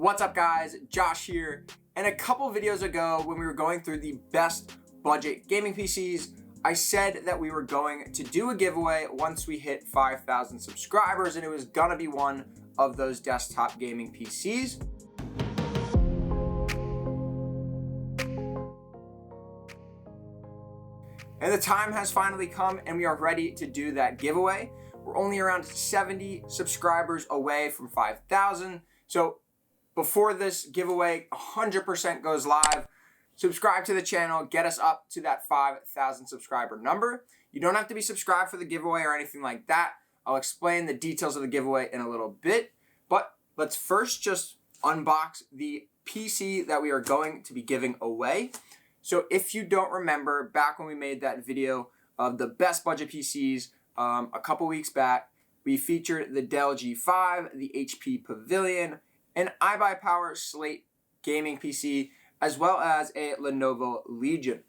What's up guys, Josh here, and a couple videos ago when we were going through the best budget gaming PCs, I said that we were going to do a giveaway once we hit 5,000 subscribers, and it was gonna be one of those desktop gaming PCs. And the time has finally come and we are ready to do that giveaway. We're only around 70 subscribers away from 5,000. So before this giveaway 100% goes live, subscribe to the channel, get us up to that 5,000 subscriber number. You don't have to be subscribed for the giveaway or anything like that. I'll explain the details of the giveaway in a little bit, but let's first just unbox the PC that we are going to be giving away. So if you don't remember, back when we made that video of the best budget PCs a couple weeks back, we featured the Dell G5, the HP Pavilion, an iBuyPower Slate gaming PC, as well as a Lenovo Legion.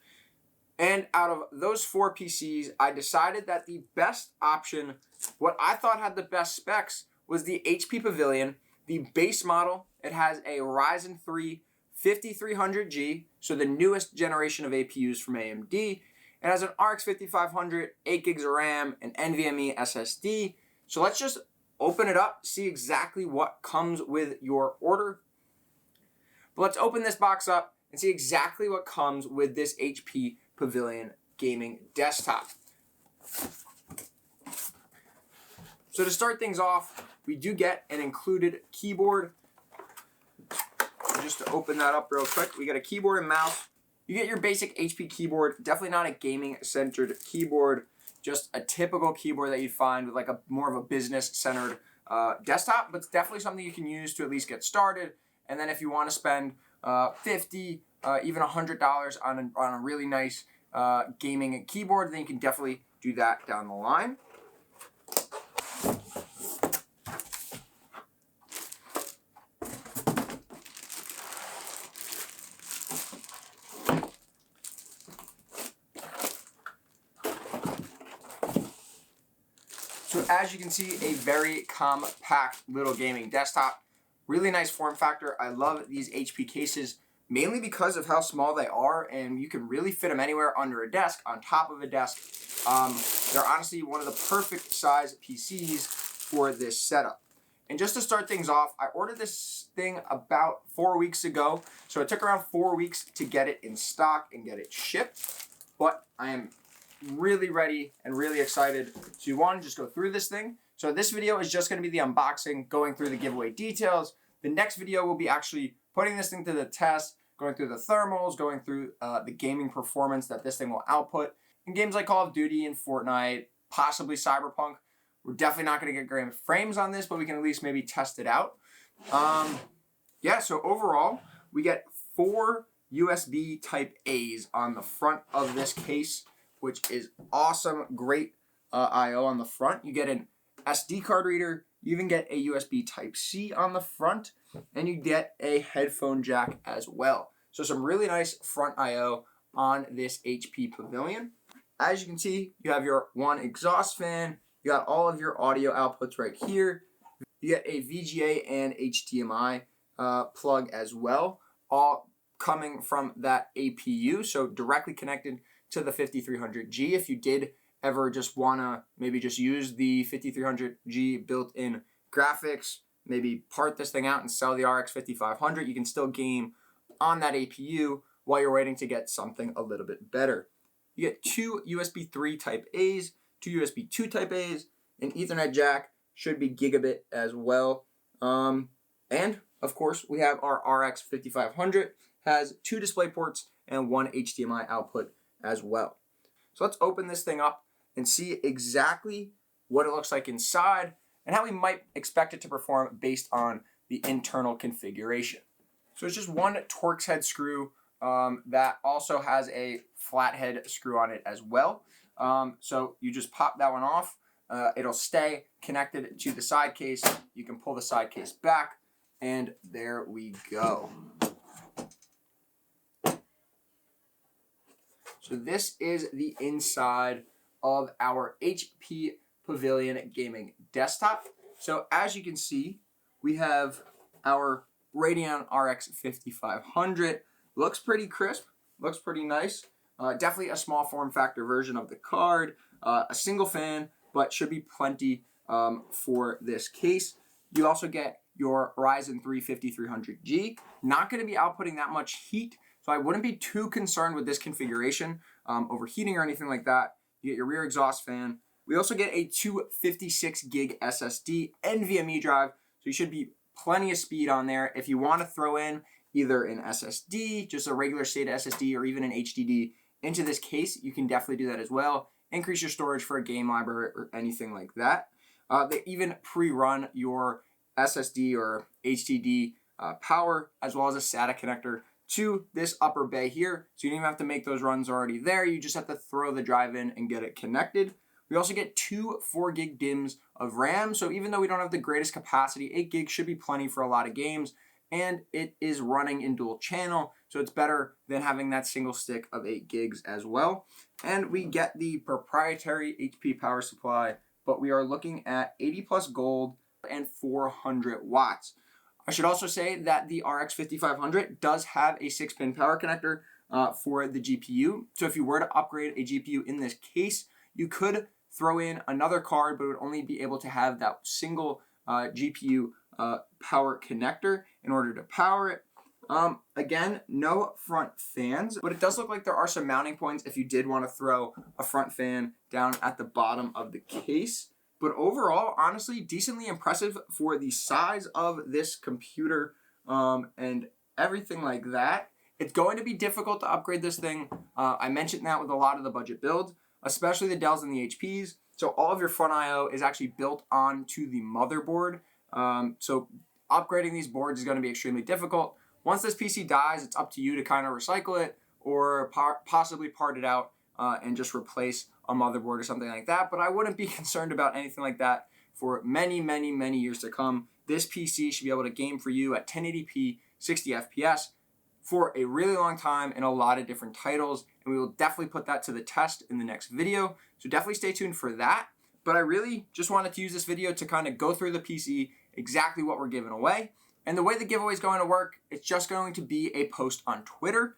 And out of those four PCs, I decided that the best option, what I thought had the best specs, was the HP Pavilion. The base model, it has a Ryzen 3 5300G, so the newest generation of APUs from AMD. It has an RX 5500, 8 gigs of RAM, an NVMe SSD. So let's just open it up, see exactly what comes with your order. But let's open this box up and see exactly what comes with this HP Pavilion gaming desktop. So to start things off, we do get an included keyboard. Just to open that up real quick, we get a keyboard and mouse. You get your basic HP keyboard, definitely not a gaming-centered keyboard, just a typical keyboard that you'd find with like a more of a business-centered desktop, but it's definitely something you can use to at least get started. And then if you want to spend $50, even $100 on a really nice gaming keyboard, then you can definitely do that down the line. So as you can see, a very compact little gaming desktop. Really nice form factor. I love these HP cases, mainly because of how small they are, and you can really fit them anywhere under a desk, on top of a desk. They're honestly one of the perfect size PCs for this setup. And just to start things off, I ordered this thing about 4 weeks ago. So it took around 4 weeks to get it in stock and get it shipped. But I am really ready and really excited to just go through this thing. So this video is just going to be the unboxing, going through the giveaway details. The next video will be actually putting this thing to the test, going through the thermals, going through the gaming performance that this thing will output in games like Call of Duty and Fortnite, possibly Cyberpunk. We're definitely not going to get grand frames on this, but we can at least maybe test it out. Yeah, so overall, we get 4 USB Type A's on the front of this case, which is awesome. Great I/O on the front. You get an SD card reader. You even get a USB Type-C on the front, and you get a headphone jack as well. So some really nice front I/O on this HP Pavilion. As you can see, you have your one exhaust fan. You got all of your audio outputs right here. You get a VGA and HDMI plug as well, all coming from that APU, so directly connected to the 5300G. If you did ever just wanna maybe just use the 5300G built-in graphics, maybe part this thing out and sell the RX 5500, you can still game on that APU while you're waiting to get something a little bit better. You get 2 USB 3 Type A's, 2 USB 2 Type A's, an Ethernet jack, should be gigabit as well. And of course, we have our RX 5500, has 2 display ports and 1 HDMI output as well. So let's open this thing up and see exactly what it looks like inside and how we might expect it to perform based on the internal configuration. So it's just one Torx head screw that also has a flathead screw on it as well. So you just pop that one off. It'll stay connected to the side case. You can pull the side case back, and there we go. So this is the inside of our HP Pavilion gaming desktop. So as you can see, we have our Radeon RX 5500. Looks pretty crisp, looks pretty nice. Definitely a small form factor version of the card. A single fan, but should be plenty for this case. You also get your Ryzen 3 5300G. Not going to be outputting that much heat, so I wouldn't be too concerned with this configuration, overheating or anything like that. You get your rear exhaust fan. We also get a 256 gig SSD NVMe drive, so you should be plenty of speed on there. If you want to throw in either an SSD, just a regular SATA SSD, or even an HDD into this case, you can definitely do that as well. Increase your storage for a game library or anything like that. They even pre-run your SSD or HDD power, as well as a SATA connector to this upper bay here. So you don't even have to make those runs already there. You just have to throw the drive in and get it connected. We also get two 4 gig DIMMs of RAM. So even though we don't have the greatest capacity, 8 gigs should be plenty for a lot of games. And it is running in dual channel, so it's better than having that single stick of 8 gigs as well. And we get the proprietary HP power supply, but we are looking at 80 plus gold and 400 watts. I should also say that the RX 5500 does have a 6-pin power connector for the GPU. So if you were to upgrade a GPU in this case, you could throw in another card, but it would only be able to have that single GPU power connector in order to power it. Again, no front fans, but it does look like there are some mounting points if you did want to throw a front fan down at the bottom of the case. But overall, honestly, decently impressive for the size of this computer and everything like that. It's going to be difficult to upgrade this thing. I mentioned that with a lot of the budget builds, especially the Dells and the HPs. So all of your front I/O is actually built onto the motherboard. So upgrading these boards is going to be extremely difficult. Once this PC dies, it's up to you to kind of recycle it or possibly part it out and just replace a motherboard or something like that. But I wouldn't be concerned about anything like that for many, many, many years to come. This PC should be able to game for you at 1080p, 60 FPS for a really long time in a lot of different titles. And we will definitely put that to the test in the next video. So definitely stay tuned for that. But I really just wanted to use this video to kind of go through the PC, exactly what we're giving away. And the way the giveaway is going to work, it's just going to be a post on Twitter.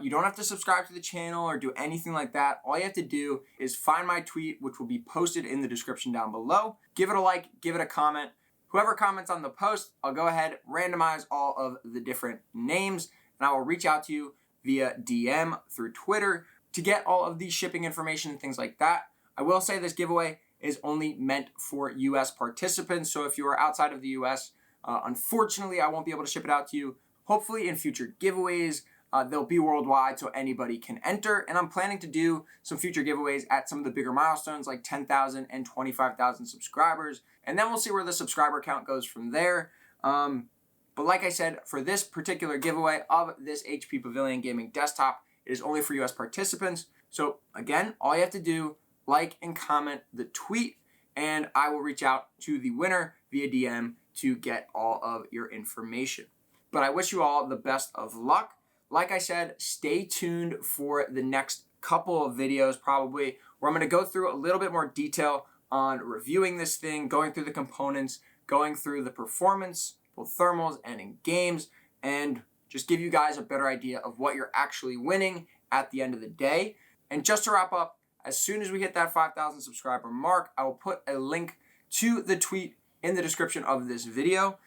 You don't have to subscribe to the channel or do anything like that. All you have to do is find my tweet, which will be posted in the description down below. Give it a like, give it a comment. Whoever comments on the post, I'll go ahead, randomize all of the different names, and I will reach out to you via DM through Twitter to get all of the shipping information and things like that. I will say this giveaway is only meant for US participants. So if you are outside of the US, unfortunately, I won't be able to ship it out to you. Hopefully in future giveaways, they'll be worldwide so anybody can enter. And I'm planning to do some future giveaways at some of the bigger milestones like 10,000 and 25,000 subscribers. And then we'll see where the subscriber count goes from there. But like I said, for this particular giveaway of this HP Pavilion gaming desktop, it is only for US participants. So again, all you have to do, like and comment the tweet, and I will reach out to the winner via DM to get all of your information. But I wish you all the best of luck. Like I said, stay tuned for the next couple of videos probably, where I'm going to go through a little bit more detail on reviewing this thing, going through the components, going through the performance, both thermals and in games, and just give you guys a better idea of what you're actually winning at the end of the day. And just to wrap up, as soon as we hit that 5,000 subscriber mark, I will put a link to the tweet in the description of this video.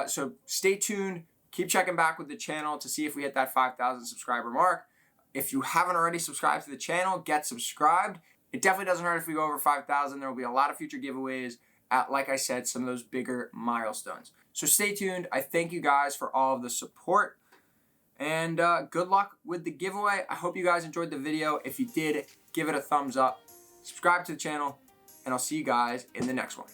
So stay tuned. Keep checking back with the channel to see if we hit that 5,000 subscriber mark. If you haven't already subscribed to the channel, get subscribed. It definitely doesn't hurt if we go over 5,000. There will be a lot of future giveaways at, like I said, some of those bigger milestones. So stay tuned. I thank you guys for all of the support. And good luck with the giveaway. I hope you guys enjoyed the video. If you did, give it a thumbs up. Subscribe to the channel. And I'll see you guys in the next one.